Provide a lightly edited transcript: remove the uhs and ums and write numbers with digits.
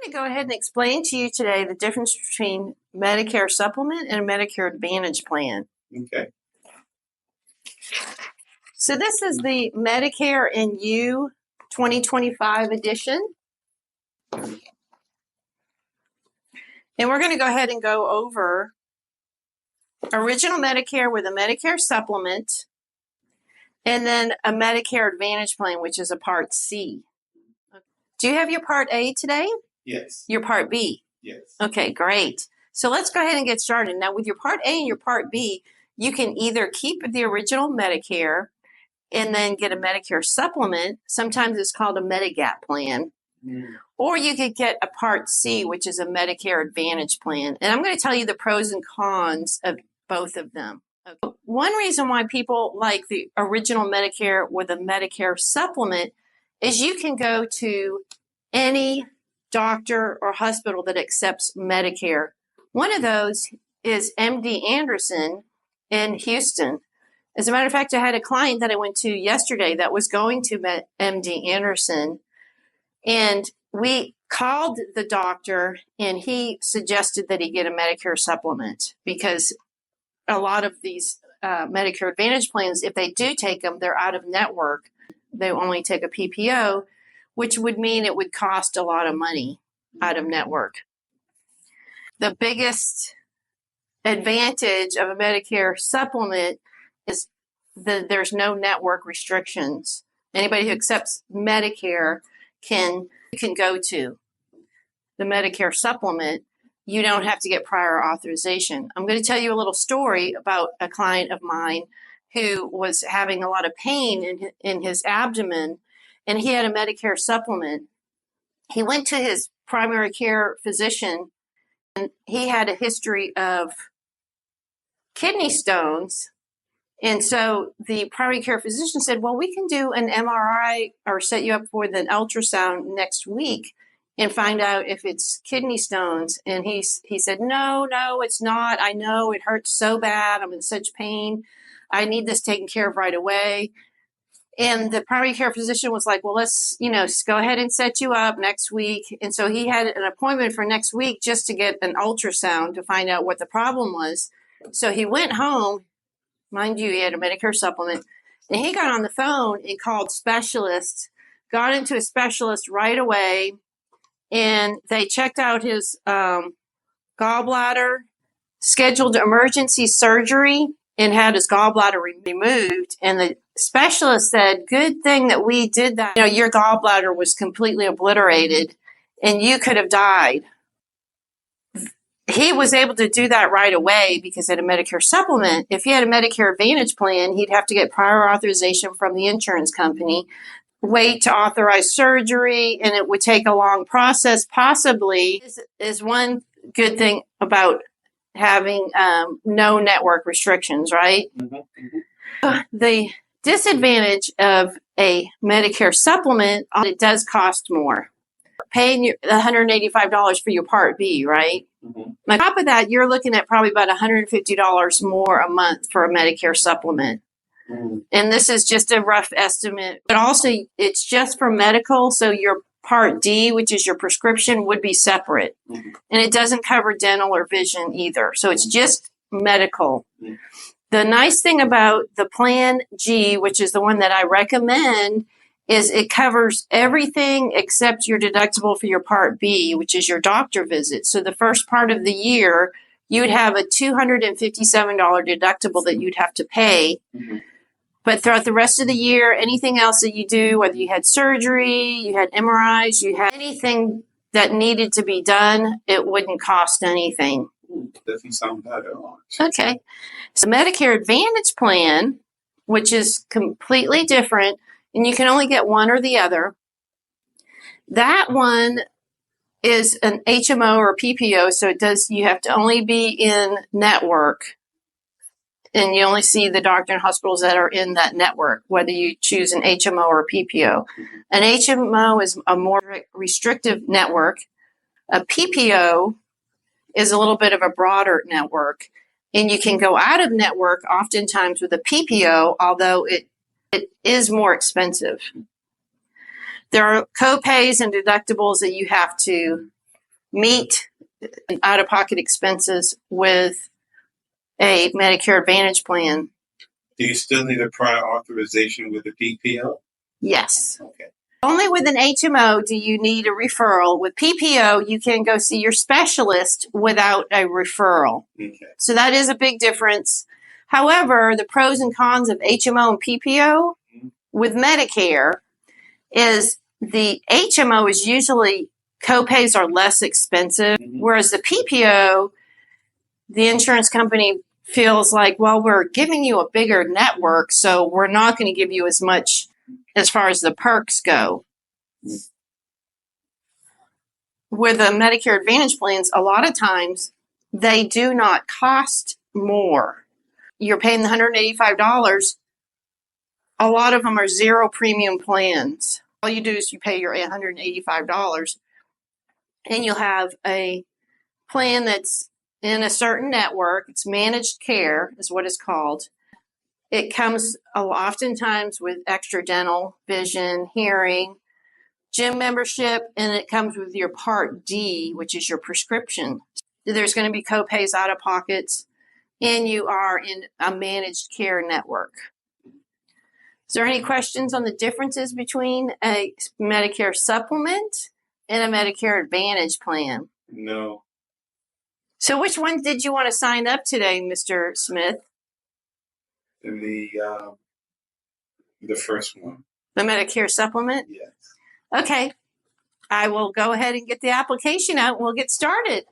to go ahead and explain to you today the difference between Medicare Supplement and Medicare Advantage plan. Okay. So this is the Medicare and You 2025 edition. And we're going to go ahead and go over original Medicare with a Medicare Supplement and then a Medicare Advantage plan, which is a Part C. Do you have your Part A today? Yes. Your Part B? Yes. Okay, great. So let's go ahead and get started. Now, with your Part A and your Part B, you can either keep the original Medicare and then get a Medicare Supplement. Sometimes it's called a Medigap plan. Or you could get a Part C, which is a Medicare Advantage plan. And I'm going to tell you the pros and cons of both of them. Okay. One reason why people like the original Medicare with a Medicare Supplement is you can go to any doctor or hospital that accepts Medicare. One of those is MD Anderson in Houston. As a matter of fact, I had a client that I went to yesterday that was going to MD Anderson, and we called the doctor and he suggested that he get a Medicare Supplement because a lot of these Medicare Advantage plans, if they do take them, they're out of network. They only take a PPO, which would mean it would cost a lot of money out of network. The biggest advantage of a Medicare Supplement is that there's no network restrictions. Anybody who accepts Medicare can go to the Medicare Supplement. You don't have to get prior authorization. I'm going to tell you a little story about a client of mine who was having a lot of pain in his abdomen, and he had a Medicare Supplement. He went to his primary care physician, and he had a history of kidney stones. And so the primary care physician said, well, we can do an MRI or set you up for an ultrasound next week and find out if it's kidney stones. And he said, no, it's not. I know it hurts so bad. I'm in such pain. I need this taken care of right away. And the primary care physician was like, well, let's go ahead and set you up next week. And so he had an appointment for next week just to get an ultrasound to find out what the problem was. So he went home. Mind you, he had a Medicare Supplement. And he got on the phone and called specialists, got into a specialist right away. And they checked out his gallbladder, scheduled emergency surgery, and had his gallbladder removed. And the specialist said, good thing that we did that. Your gallbladder was completely obliterated and you could have died. He was able to do that right away because he had a Medicare Supplement. If he had a Medicare Advantage plan, he'd have to get prior authorization from the insurance company, wait to authorize surgery, and it would take a long process. Possibly is one good thing about having no network restrictions, right? Mm-hmm. The disadvantage of a Medicare Supplement, it does cost more. Paying $185 for your Part B, right? Mm-hmm. On top of that, you're looking at probably about $150 more a month for a Medicare Supplement. Mm-hmm. And this is just a rough estimate. But also, it's just for medical, so your Part D, which is your prescription, would be separate. Mm-hmm. And it doesn't cover dental or vision either. So it's just medical. Mm-hmm. The nice thing about the Plan G, which is the one that I recommend, is it covers everything except your deductible for your Part B, which is your doctor visit. So the first part of the year, you would have a $257 deductible that you'd have to pay. Mm-hmm. But throughout the rest of the year, anything else that you do, whether you had surgery, you had MRIs, you had anything that needed to be done, it wouldn't cost anything. Doesn't sound bad at all. Okay. So Medicare Advantage plan, which is completely different, and you can only get one or the other. That one is an HMO or PPO, so you have to only be in network. And you only see the doctor and hospitals that are in that network, whether you choose an HMO or a PPO. An HMO is a more restrictive network. A PPO is a little bit of a broader network. And you can go out of network oftentimes with a PPO, although it is more expensive. There are co-pays and deductibles that you have to meet out-of-pocket expenses with a Medicare Advantage plan. Do you still need a prior authorization with the PPO? Yes. Okay. Only with an HMO do you need a referral. With PPO, you can go see your specialist without a referral. Okay. So that is a big difference. However, the pros and cons of HMO and PPO with Medicare is the HMO is usually copays are less expensive, whereas the PPO, the insurance company feels like, well, we're giving you a bigger network, so we're not going to give you as much as far as the perks go. With the Medicare Advantage plans, a lot of times they do not cost more. You're paying the $185. A lot of them are zero premium plans. All you do is you pay your $185 and you'll have a plan that's in a certain network. It's managed care is what it's called. It comes oftentimes with extra dental, vision, hearing, gym membership, and it comes with your Part D, which is your prescription. There's going to be copays out of pockets, and you are in a managed care network. Is there any questions on the differences between a Medicare Supplement and a Medicare Advantage plan? No. So which one did you want to sign up today, Mr. Smith? The first one. The Medicare Supplement? Yes. Okay. I will go ahead and get the application out and we'll get started.